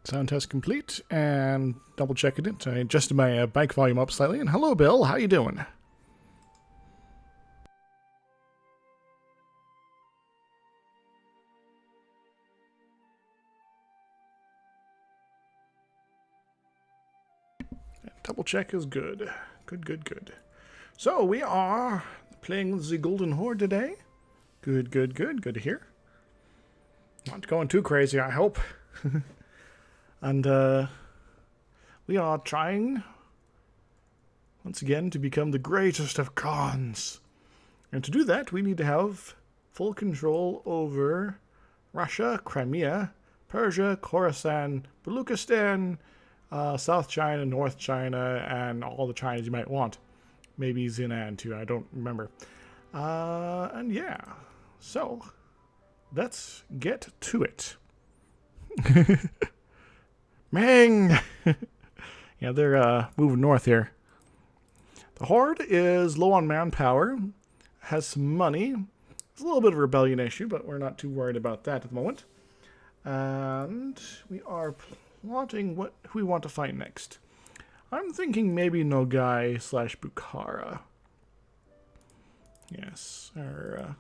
Sound test complete, and double checking it. I adjusted my mic volume up slightly. And hello, Bill. How you doing? Double check is good. Good. So we are playing the Golden Horde today. Good to hear. Not going too crazy, I hope. And we are trying once again to become the greatest of Khans. And to do that, we need to have full control over Russia, Crimea, Persia, Khorasan, Baluchistan, South China, North China, and all the Chinas you might want. Maybe Xinan too, I don't remember. And yeah, so let's get to it. Meng! Yeah, they're moving north here. The Horde is low on manpower, has some money. It's a little bit of a rebellion issue, but we're not too worried about that at the moment. And we are plotting who we want to fight next. I'm thinking maybe Nogai / Bukhara. Yes, or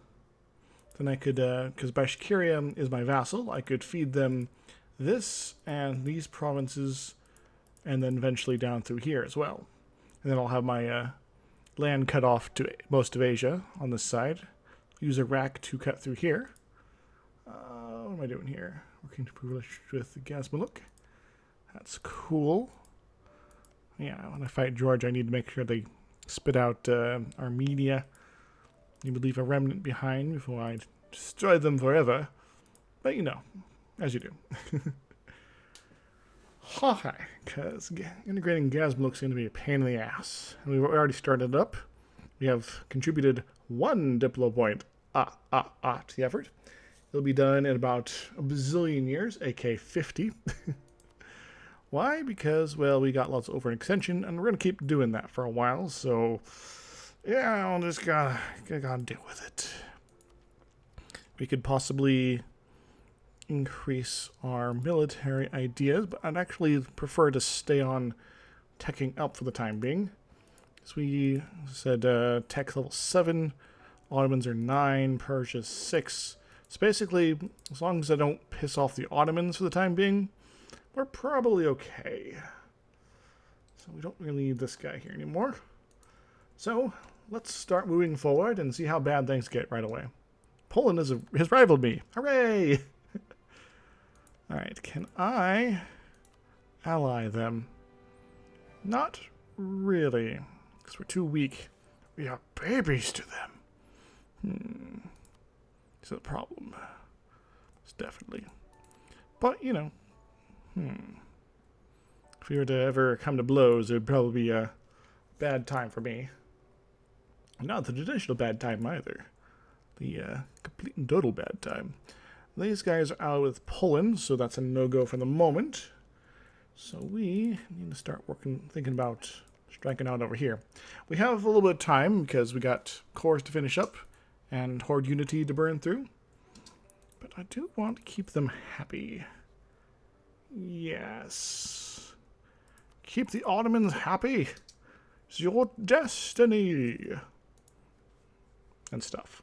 then I could, because Bashkiria is my vassal, I could feed them this and these provinces, and then eventually down through here as well. And then I'll have my land cut off to most of Asia on this side. Use a rack to cut through here. What am I doing here? Working to privilege with Gazmaluk. That's cool. Yeah, when I fight George, I need to make sure they spit out Armenia. Need to leave a remnant behind before I destroy them forever. But you know, as you do. Hi, because integrating Gazmaluk is going to be a pain in the ass. And we've already started up. We have contributed 1 Diplo point to the effort. It'll be done in about a bazillion years, aka 50. Why? Because, well, we got lots of overextension, and we're going to keep doing that for a while, so yeah, I'll just gotta deal with it. We could possibly increase our military ideas, but I'd actually prefer to stay on teching up for the time being. So we said tech level 7, Ottomans are 9, Persia 6. So basically, as long as I don't piss off the Ottomans for the time being, we're probably okay. So we don't really need this guy here anymore. So let's start moving forward and see how bad things get right away. Poland has rivaled me. Hooray! Alright, can I ally them? Not really, because we're too weak. We are babies to them. It's a problem. It's definitely. But, you know, if we were to ever come to blows, it would probably be a bad time for me. Not the traditional bad time either. The complete and total bad time. These guys are out with Poland, so that's a no-go for the moment. So we need to start thinking about striking out over here. We have a little bit of time because we got cores to finish up and Horde Unity to burn through. But I do want to keep them happy. Yes. Keep the Ottomans happy. It's your destiny. And stuff.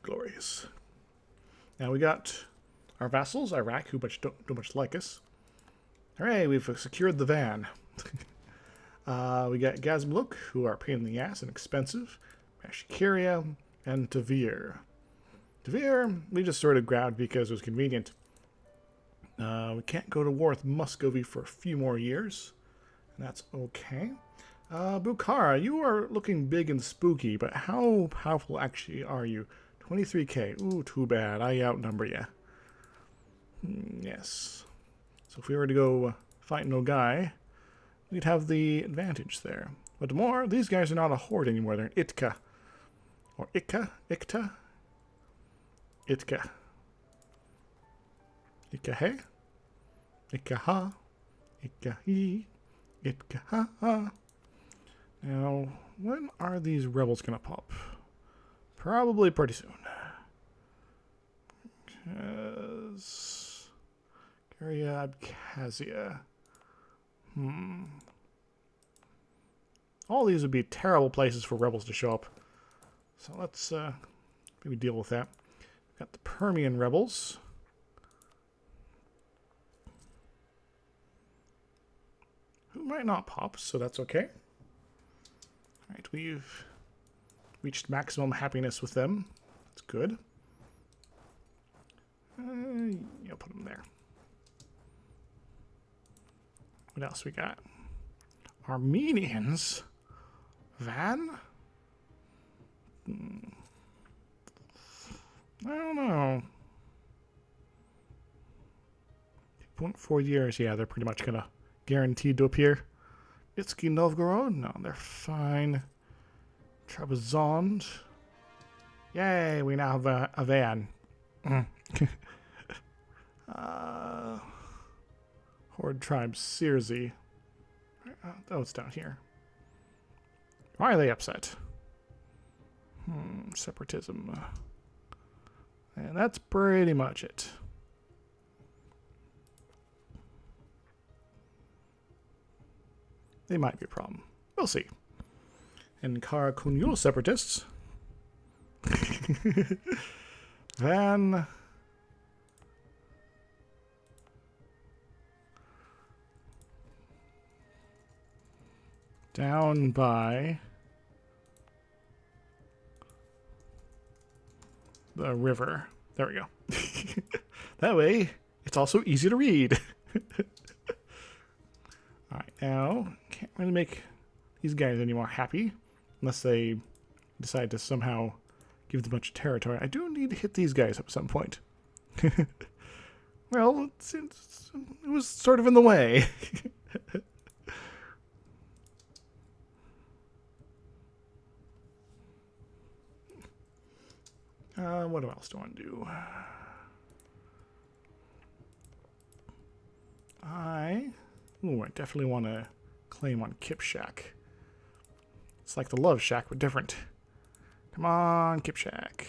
Glorious. Now we got our vassals, Iraq, who don't much like us. Hooray, we've secured the van. We got Gazmaluk, who are a pain in the ass and expensive. Mashkiria, and Tavir. Tavir, we just sort of grabbed because it was convenient. We can't go to war with Muscovy for a few more years. And that's okay. Bukhara, you are looking big and spooky, but how powerful actually are you? 23k. Ooh, too bad. I outnumber you. Yes. So if we were to go fight Nogai, we'd have the advantage there. But more, these guys are not a horde anymore. They're an Itka. Or Ikka? Ikta? Itka. Ikka-he? Ikka-ha? Ikka-he? Ikka-ha-ha? Now, when are these rebels going to pop? Probably pretty soon. Area Abkhazia. All these would be terrible places for rebels to show up. So let's maybe deal with that. We've got the Permian rebels. Who might not pop, so that's okay. Alright, we've reached maximum happiness with them. That's good. Yeah, put them there. What else we got? Armenians? Van? I don't know. 2.4 years, yeah, they're pretty much gonna guaranteed to appear. Nizhny Novgorod? No, they're fine. Trebizond? Yay, we now have a van. Horde Tribe Sirzi. Oh, it's down here. Why are they upset? Separatism. And that's pretty much it. They might be a problem. We'll see. And Karakunyul separatists. Van. Down by the river. There we go. That way, it's also easy to read. Alright, now, can't really make these guys any more happy. Unless they decide to somehow give them a bunch of territory. I do need to hit these guys up at some point. Well, it was sort of in the way. What else do I want to do? I definitely want to claim on Kipshak. It's like the Love Shack, but different. Come on, Kipshak.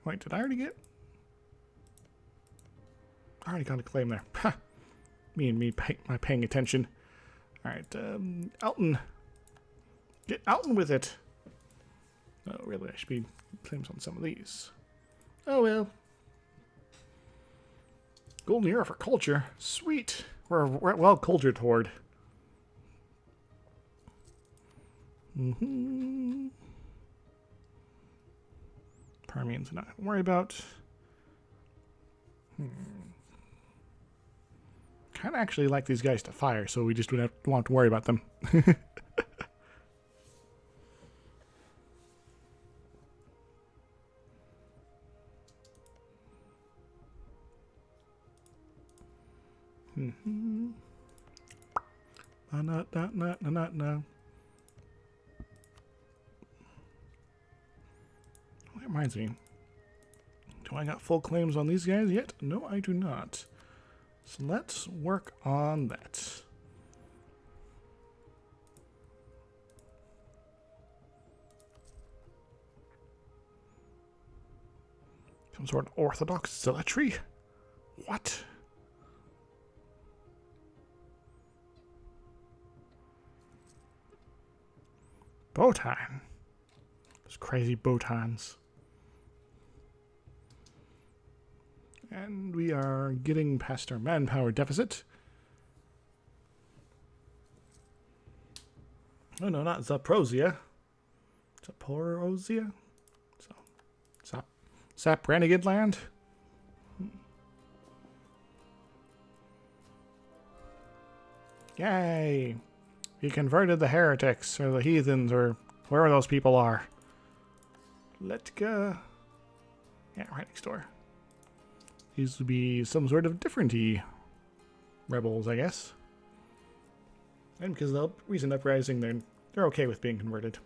Wait, did I already get? I already got a claim there. Me paying attention. Alright, Alton. Get Alton with it. Oh, really, I should be claims on some of these. Oh, well. Golden era for culture. Sweet. We're well cultured horde. Permians not to worry about. Kind of actually like these guys to fire, so we just don't want to worry about them. No. That reminds me. Do I got full claims on these guys yet? No, I do not. So let's work on that. Some sort of orthodox zealotry? What? Botan. Those crazy Botans. And we are getting past our manpower deficit. Oh no, not Zaporozhia. Zaporozhia? So, Sap Renegade Land? Yay! He converted the heretics, or the heathens, or wherever those people are. Let's go. Yeah, right next door. These would be some sort of different-y rebels, I guess. And because of the recent uprising, they're okay with being converted.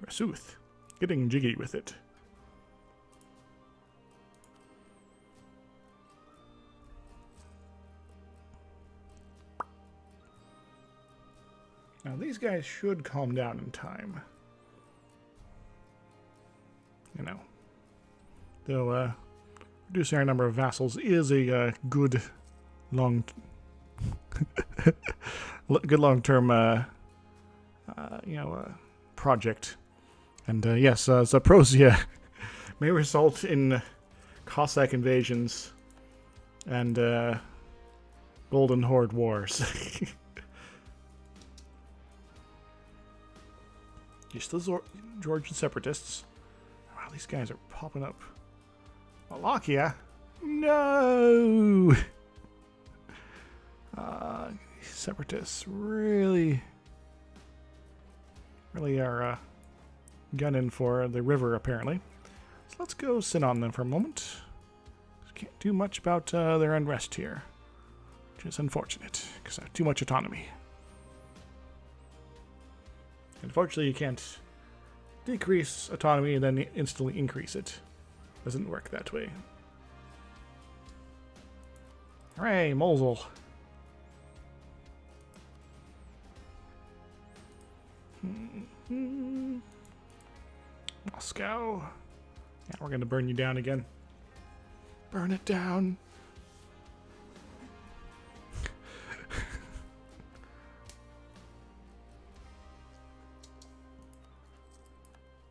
Rasuth. Getting jiggy with it. Now, these guys should calm down in time. Though reducing our number of vassals is a good long, good long-term, project. And yes, Zaporozhye may result in Cossack invasions and Golden Horde wars. Just the Georgian separatists. Wow, these guys are popping up. Wallachia? No! Separatists really are gunning for the river, apparently. So let's go sit on them for a moment. Can't do much about their unrest here, which is unfortunate, because I have too much autonomy. Unfortunately, you can't decrease autonomy and then instantly increase it. Doesn't work that way. Hooray, Mosul. Moscow. Yeah, we're going to burn you down again. Burn it down.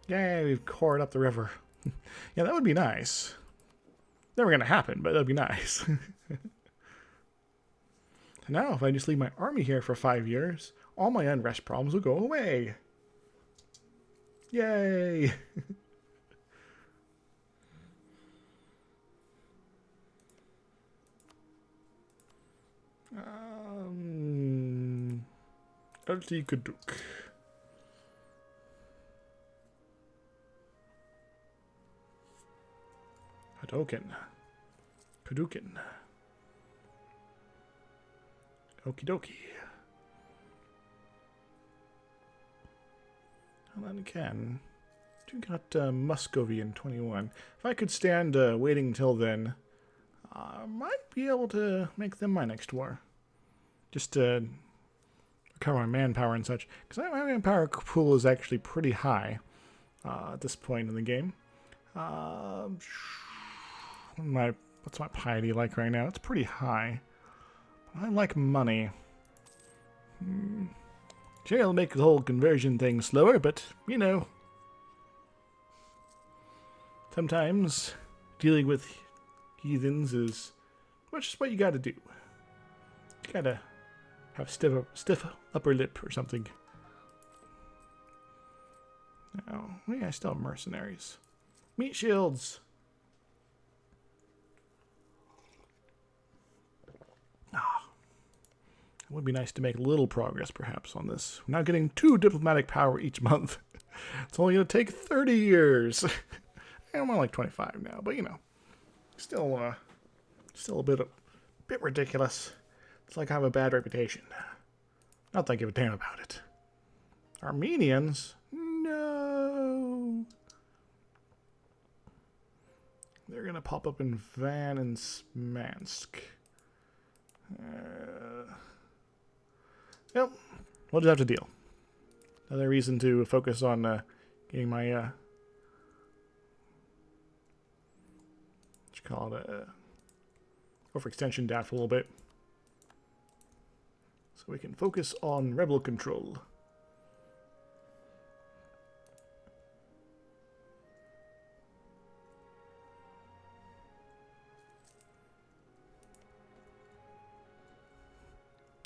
Yay, we've cored up the river. Yeah, that would be nice. Never going to happen, but that would be nice. Now, if I just leave my army here for 5 years, all my unrest problems will go away. Yay! Ulti Kaduk. Hadoken. Kadukin. Okie dokie. And then again, you got Muscovy in 21. If I could stand waiting until then, I might be able to make them my next war. Just to recover my manpower and such. Because my manpower pool is actually pretty high at this point in the game. What's my piety like right now? It's pretty high. But I like money. Sure, it'll make the whole conversion thing slower, but, you know. Sometimes dealing with heathens is just what you gotta do. You gotta have stiff upper lip or something. Oh, yeah, I still have mercenaries. Meat shields! It would be nice to make a little progress, perhaps, on this. We're not getting 2 diplomatic power each month. It's only going to take 30 years. I'm more like 25 now, but, you know, still a bit ridiculous. It's like I have a bad reputation. Not that I give a damn about it. Armenians? No. They're going to pop up in Van and Smansk. Well, we'll just have to deal. Another reason to focus on getting my, what you call it, overextension down for a little bit. So we can focus on rebel control.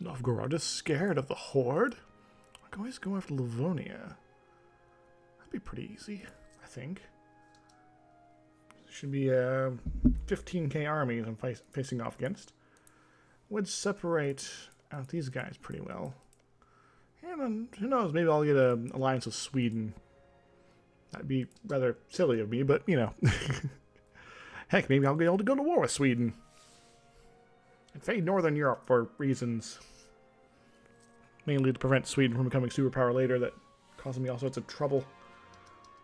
Novgorod is scared of the Horde? I can always go after Livonia. That'd be pretty easy, I think. Should be 15k armies I'm facing off against. Would separate out these guys pretty well. And then, who knows, maybe I'll get an alliance with Sweden. That'd be rather silly of me, but, you know. Heck, maybe I'll be able to go to war with Sweden. Invade Northern Europe for reasons mainly to prevent Sweden from becoming a superpower later that causing me all sorts of trouble.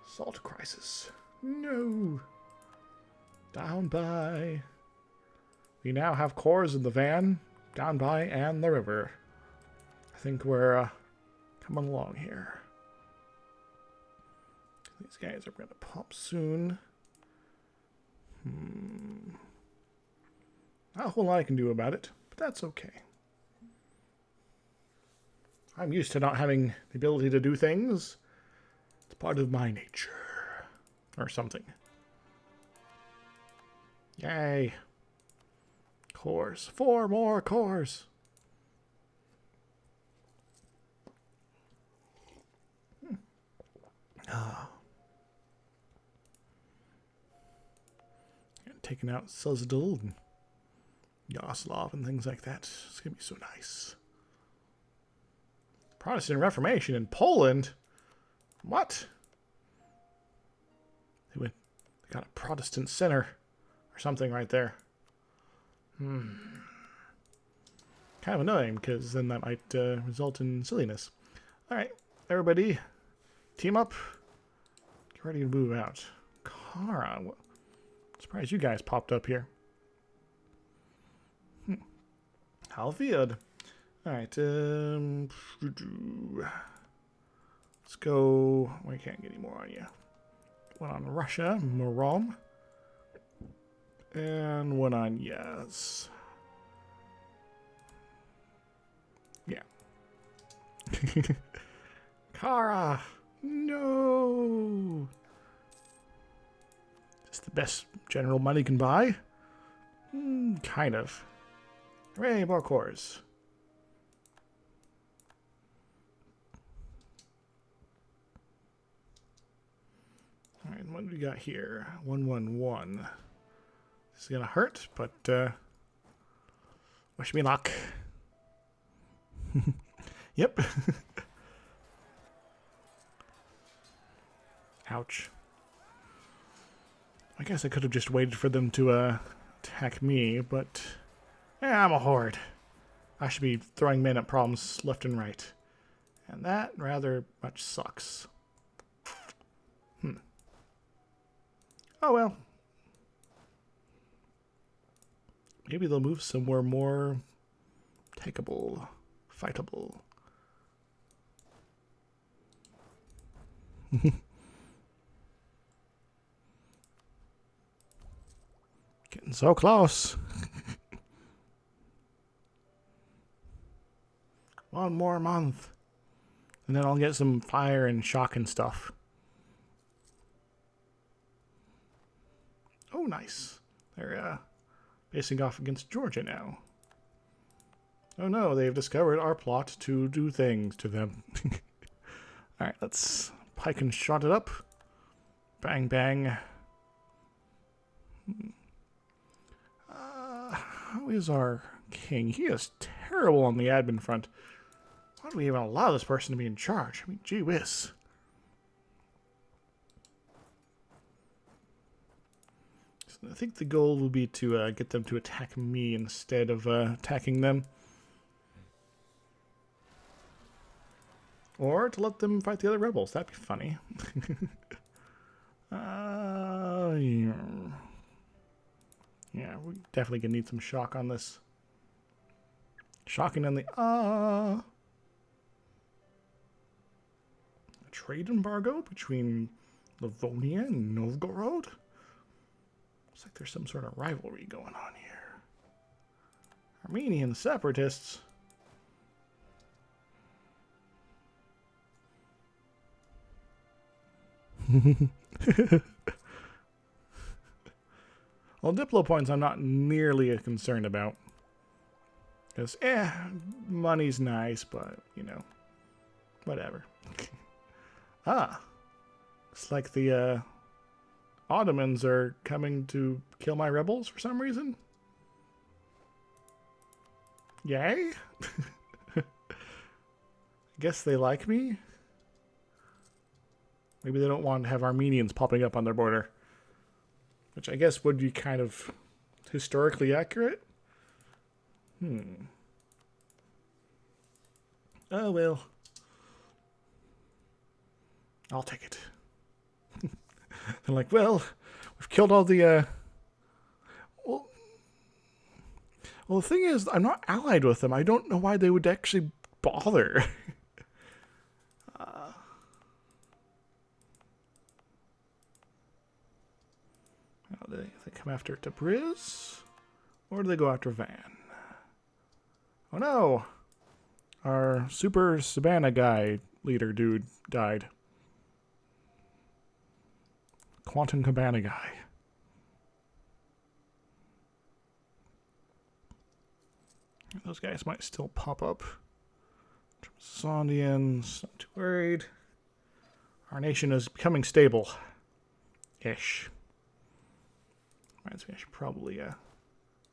Salt crisis. No. Down by. We now have cores in the van, down by, and the river. I think we're coming along here. These guys are going to pop soon. Not a whole lot I can do about it, but that's okay. I'm used to not having the ability to do things. It's part of my nature. Or something. Yay. Cores. 4 more cores. Taking out Suzdal and Yaroslav and things like that. It's going to be so nice. Protestant Reformation in Poland? What? They got a Protestant center or something right there. Kind of annoying, because then that might result in silliness. Alright, everybody, team up. Get ready to move out. Kara, surprised you guys popped up here. Halfield. Alright, let's go. We can't get any more on you. One on Russia, Morom. And one on Yes. Yeah. Kara! No! Is this the best general money can buy? Kind of. Hooray, more cores. Alright, what do we got here? 111. This is gonna hurt, but wish me luck. Yep. Ouch. I guess I could have just waited for them to attack me, but I'm a horde. I should be throwing men at problems left and right. And that rather much sucks. Oh well. Maybe they'll move somewhere more takeable, fightable. Getting so close. One more month. And then I'll get some fire and shock and stuff. Oh, nice. They're facing off against Georgia now. Oh no, they've discovered our plot to do things to them. Alright, let's pike and shot it up. Bang, bang. How is our king? He is terrible on the admin front. Why do we even allow this person to be in charge? I mean, gee whiz. I think the goal will be to get them to attack me instead of attacking them. Or to let them fight the other rebels. That'd be funny. Yeah, we're definitely going to need some shock on this. Shocking on the A trade embargo between Livonia and Novgorod? Looks like there's some sort of rivalry going on here. Armenian separatists. Well, Diplo points I'm not nearly as concerned about. Because, money's nice, but, you know, whatever. Looks like the Ottomans are coming to kill my rebels for some reason. Yay? I guess they like me. Maybe they don't want to have Armenians popping up on their border. Which I guess would be kind of historically accurate. Oh, well. I'll take it. They're like, well, we've killed all the, Well, the thing is, I'm not allied with them. I don't know why they would actually bother. they come after Tabriz? Or do they go after Van? Oh no! Our super Savannah guy, leader dude, died. Quantum Cabana guy. Those guys might still pop up. Zondians, not too worried. Our nation is becoming stable. Ish. Reminds me I should probably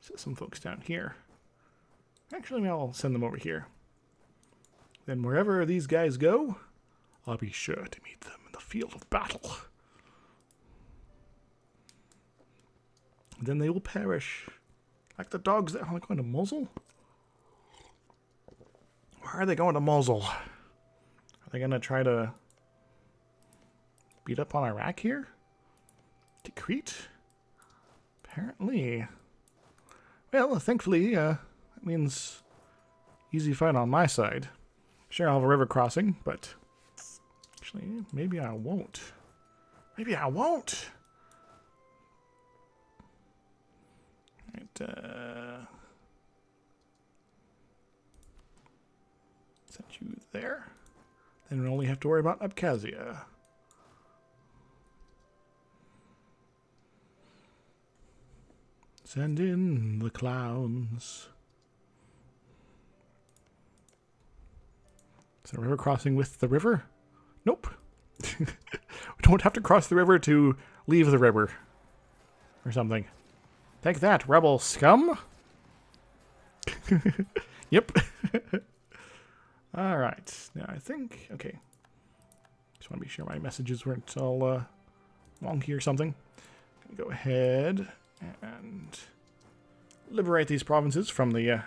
set some folks down here. Actually, maybe I'll send them over here. Then wherever these guys go, I'll be sure to meet them in the field of battle. Then they will perish. Like the dogs that are going to Mosul? Why are they going to Mosul? Are they going to try to beat up on Iraq here? Decrete? Apparently. Well, thankfully, that means easy fight on my side. Sure, I'll have a river crossing, but actually, maybe I won't. Maybe I won't! Right, send you there. Then we only have to worry about Abkhazia. Send in the clowns. Is there a river crossing with the river? Nope. We don't have to cross the river to leave the river. Or something. Take that, rebel scum! Yep. Alright. Now I think... Okay. Just want to be sure my messages weren't all wonky or something. Go ahead and liberate these provinces from the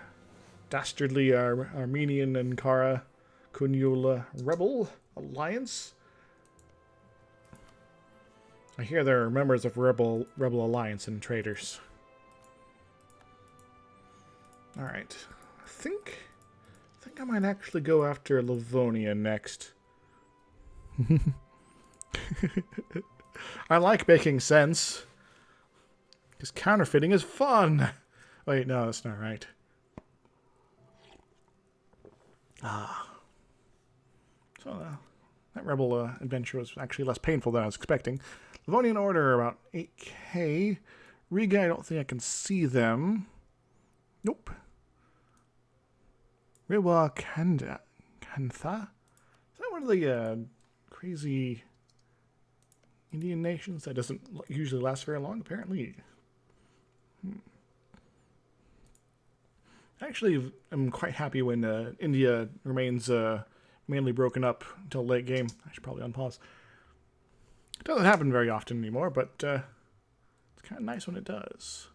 dastardly Armenian and Kara Kunyul rebel alliance. I hear there are members of rebel alliance and traitors. All right, I think I might actually go after Livonia next. I like making sense. Because counterfeiting is fun. Wait, no, that's not right. So that rebel adventure was actually less painful than I was expecting. Livonian Order, about 8k. Riga, I don't think I can see them. Nope. Rewa Kantha? Is that one of the crazy Indian nations that doesn't usually last very long? Apparently. Actually, I'm quite happy when India remains mainly broken up until late game. I should probably unpause. It doesn't happen very often anymore, but it's kind of nice when it does.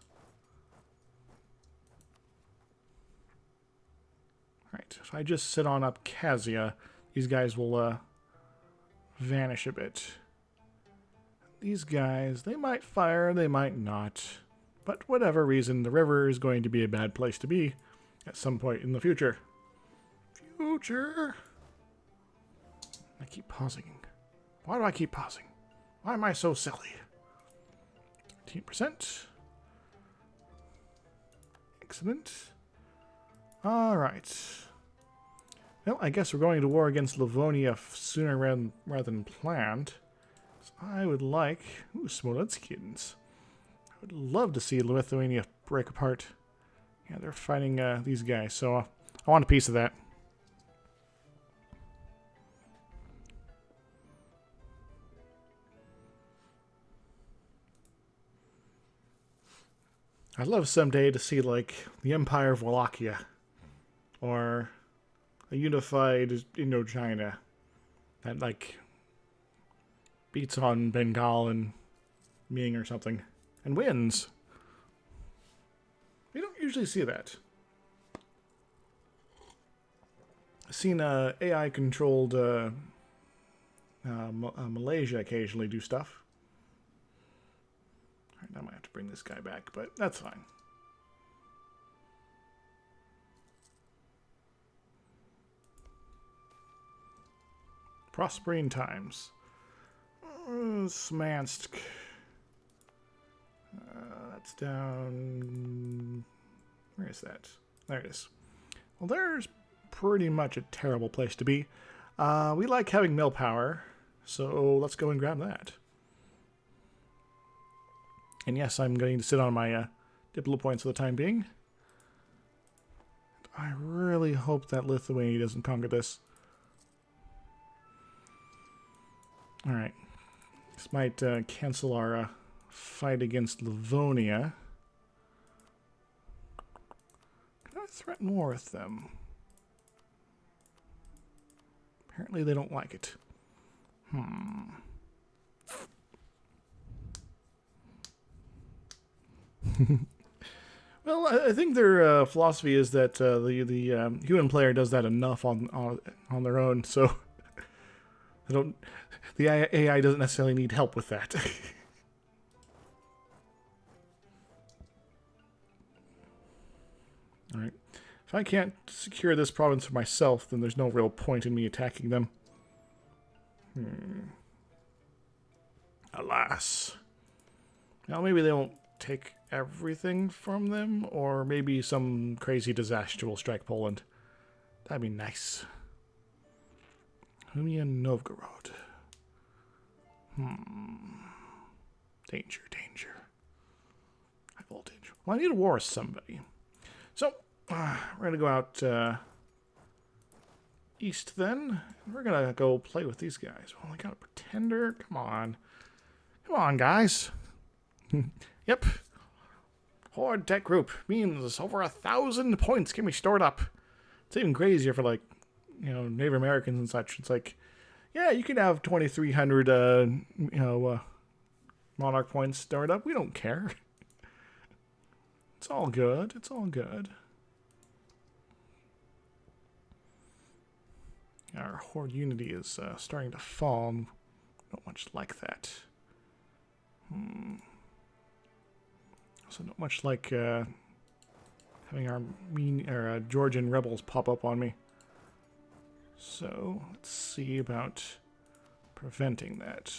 Alright, if I just sit on Abkhazia, these guys will vanish a bit. These guys, they might fire, they might not. But whatever reason, the river is going to be a bad place to be at some point in the future. Future! I keep pausing. Why do I keep pausing? Why am I so silly? 13%. Excellent. Alright. Well, I guess we're going to war against Livonia sooner rather than planned. So I would like... Ooh, Smolenskyans. I would love to see Lithuania break apart. Yeah, they're fighting these guys, so I want a piece of that. I'd love someday to see, like, the Empire of Wallachia. Or a unified Indochina. That, like, beats on Bengal and Ming or something. And wins. You don't usually see that. I've seen AI-controlled Malaysia occasionally do stuff. I might have to bring this guy back, but that's fine. Prospering times. Smansk. That's down... Where is that? There it is. Well, there's pretty much a terrible place to be. We like having mill power, so let's go and grab that. And yes, I'm going to sit on my Diplo points for the time being. I really hope that Lithuania doesn't conquer this. Alright. This might cancel our fight against Livonia. Can I threaten war with them? Apparently they don't like it. Well, I think their philosophy is that the human player does that enough on their own, so they don't. The AI doesn't necessarily need help with that. All right. If I can't secure this province for myself, then there's no real point in me attacking them. Alas. Now maybe they won't take everything from them, or maybe some crazy disaster will strike Poland. That'd be nice. Humia Novgorod. Danger, danger. High voltage. Well, I need a war with somebody. So, we're going to go out east then. We're going to go play with these guys. Well, I got a pretender. Come on. Come on, guys. Yep. Horde Tech Group means over 1,000 points can be stored up. It's even crazier for, like, you know, Native Americans and such. It's like, yeah, you can have 2,300, Monarch points stored up. We don't care. It's all good. It's all good. Our Horde Unity is starting to fall. Not much like that. Also, not much like having our Georgian rebels pop up on me. So, let's see about preventing that.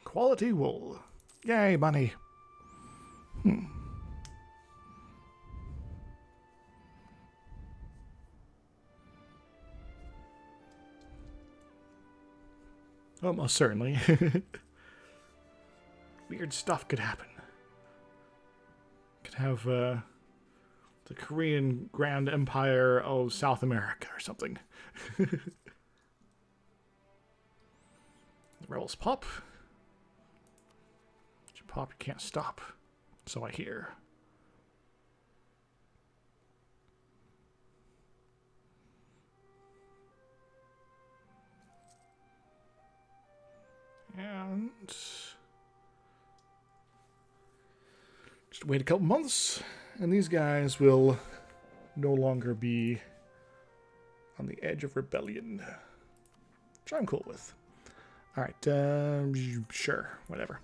Quality wool. Yay, money. Almost certainly. Weird stuff could happen. Could have the Korean Grand Empire of South America or something. The rebels pop. But you pop, you can't stop. So I hear. And just wait a couple months, and these guys will no longer be on the edge of rebellion, which I'm cool with. All right, sure, whatever.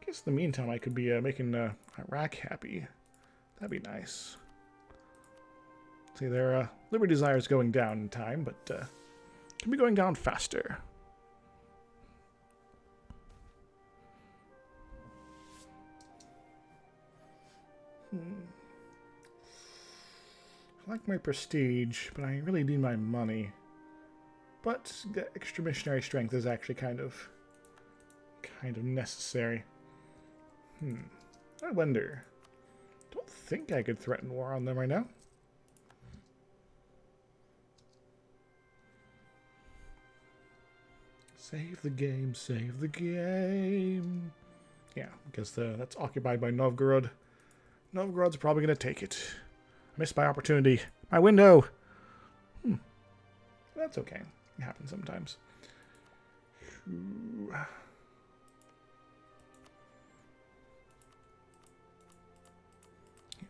I guess in the meantime, I could be making Iraq happy. That'd be nice. See, their liberty desire is going down in time, but can be going down faster. I like my prestige, but I really need my money. But the extra missionary strength is actually kind of necessary. I wonder. Don't think I could threaten war on them right now. Save the game, save the game. Yeah, because that's occupied by Novgorod. Novgorod's probably going to take it. I missed my opportunity. My window! That's okay. It happens sometimes.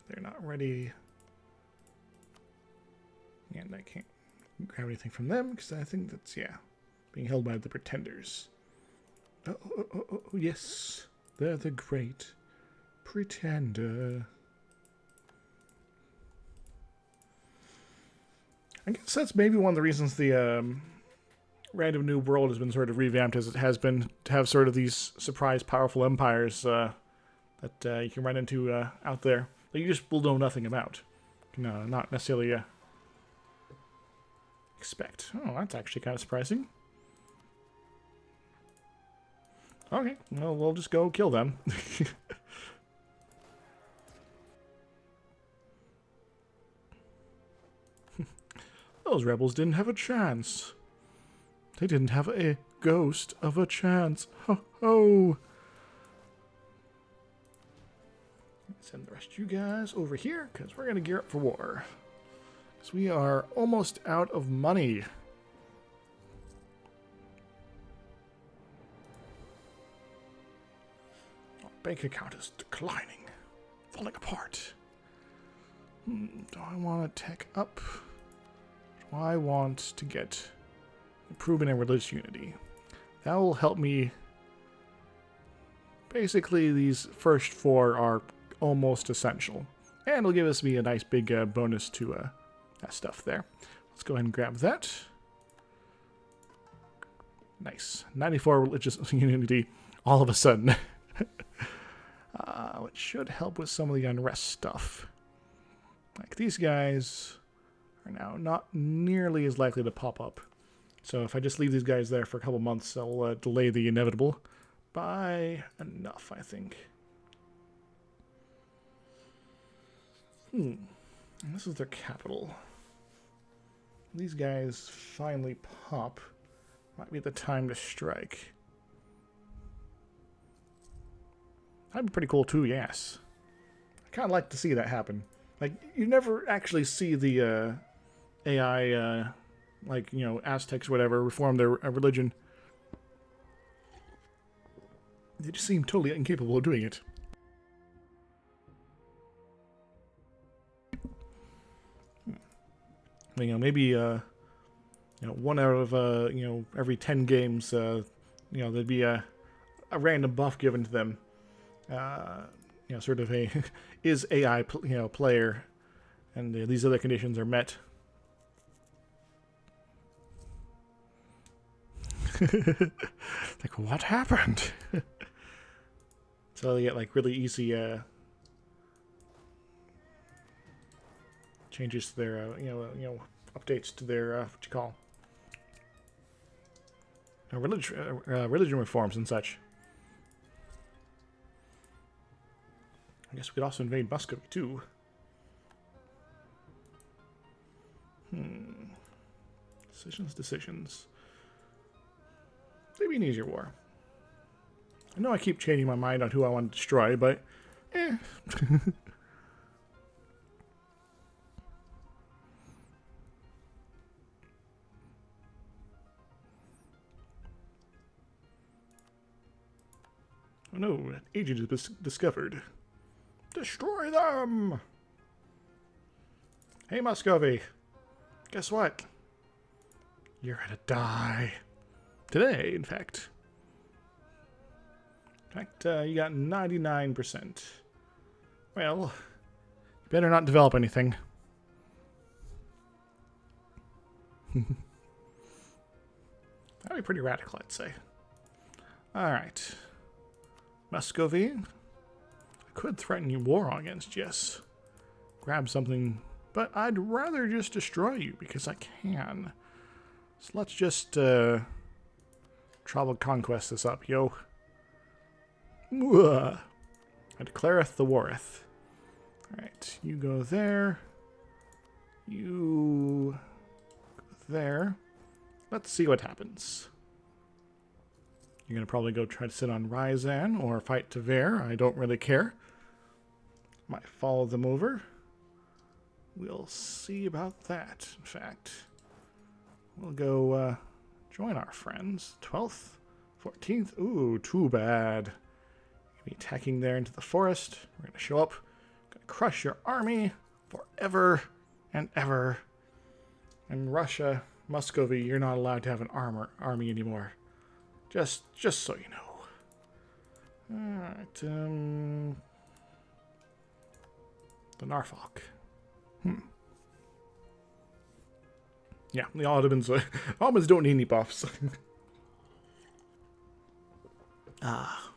They're not ready. And I can't grab anything from them because I think that's, yeah, being held by the pretenders. Oh, yes. They're the great pretender. I guess that's maybe one of the reasons the Random New World has been sort of revamped, as it has been to have sort of these surprise powerful empires that you can run into out there that you just will know nothing about. No, not necessarily expect. Oh, that's actually kind of surprising. Okay, well, we'll just go kill them. Those rebels didn't have a chance. They didn't have a ghost of a chance. Ho ho! Send the rest of you guys over here, because we're going to gear up for war. Because we are almost out of money. Our bank account is declining. Falling apart. Do I want to tech up? Do I want to get improvement in religious unity? That will help me. Basically, these first 4 are almost essential. And it'll give us a nice big bonus to that stuff there. Let's go ahead and grab that. Nice. 94 religious unity all of a sudden. Which should help with some of the unrest stuff. Like, these guys are now not nearly as likely to pop up. So if I just leave these guys there for a couple months, I'll delay the inevitable by enough, I think. This is their capital. These guys finally pop. Might be the time to strike. That'd be pretty cool too, yes. I kind of like to see that happen. Like, you never actually see the AI, like, you know, Aztecs or whatever, reform their religion. They just seem totally incapable of doing it. You know, maybe, you know, 1 out of, you know, every 10 games, you know, there'd be a random buff given to them. You know, sort of a is AI, you know, player, and these other conditions are met. Like, what happened? So they get like really easy changes to their you know updates to their what you call religion reforms and such. I guess we could also invade Muscovy too. Decisions. Maybe an easier war. I know I keep changing my mind on who I want to destroy, but eh. Oh no, an agent is discovered. Destroy them! Hey, Muscovy. Guess what? You're gonna die. Today, in fact. In fact, you got 99%. Well, you better not develop anything. That'd be pretty radical, I'd say. Alright. Muscovy. I could threaten you war against, yes. Grab something, but I'd rather just destroy you because I can. So let's just tribal conquest this up, yo. I declareth the wareth. Alright, you go there. You go there. Let's see what happens. You're going to probably go try to sit on Ryazan or fight Tver. I don't really care. Might follow them over. We'll see about that, in fact. We'll go join our friends. 12th, 14th. Ooh, too bad. Be attacking there into the forest. We're going to show up. Going to crush your army forever and ever. And Russia, Muscovy, you're not allowed to have an army anymore. Just so you know. Alright, the Norfolk. Yeah, the Ottomans don't need any buffs. Ah.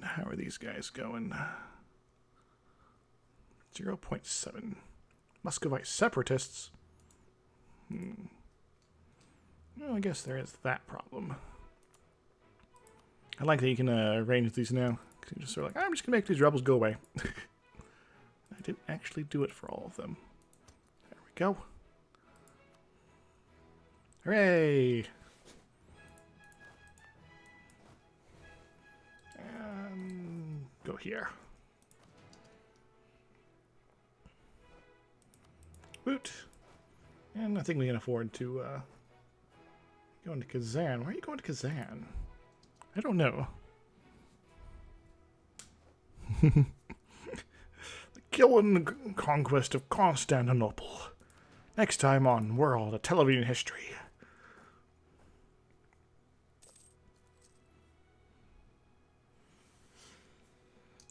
How are these guys going? 0.7. Muscovite separatists? Well, I guess there is that problem. I like that you can arrange these now. Cause you're just sort of like, I'm just going to make these rebels go away. I didn't actually do it for all of them. There we go. Hooray! And go here. Boot. And I think we can afford to go into Kazan. Why are you going to Kazan? I don't know. The Killing Conquest of Constantinople. Next time on World of Television History.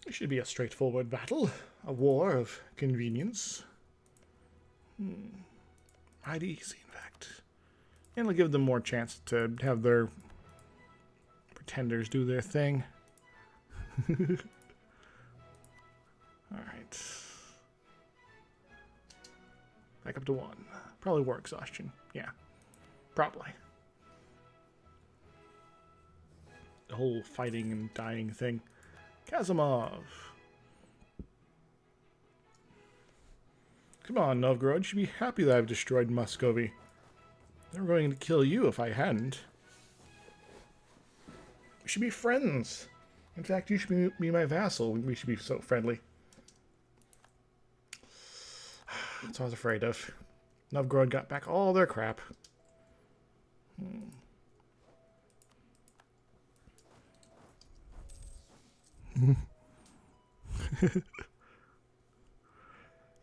It should be a straightforward battle. A war of convenience. Mighty easy, in fact. And it'll give them more chance to have their pretenders do their thing. Alright. Back up to 1. Probably war exhaustion. Yeah. Probably. The whole fighting and dying thing. Kazimov. Come on, Novgorod. You should be happy that I've destroyed Muscovy. They were going to kill you if I hadn't. We should be friends. In fact, you should be my vassal. We should be so friendly. That's what I was afraid of. Novgorod got back all their crap.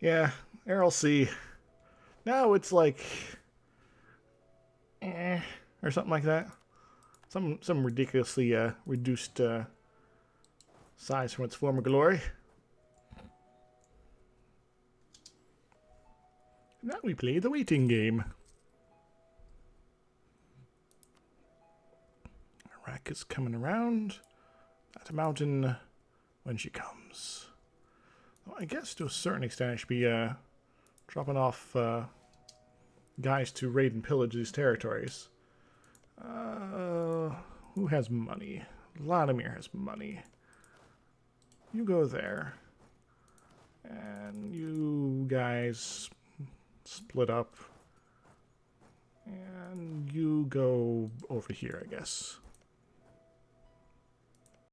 Yeah, Errol C. Now it's like... or something like that. Some ridiculously reduced size from its former glory. Now we play the waiting game. Iraq is coming around that mountain when she comes. Well, I guess to a certain extent I should be dropping off guys to raid and pillage these territories. Who has money? Vladimir has money. You go there. And you guys split up. And you go over here, I guess.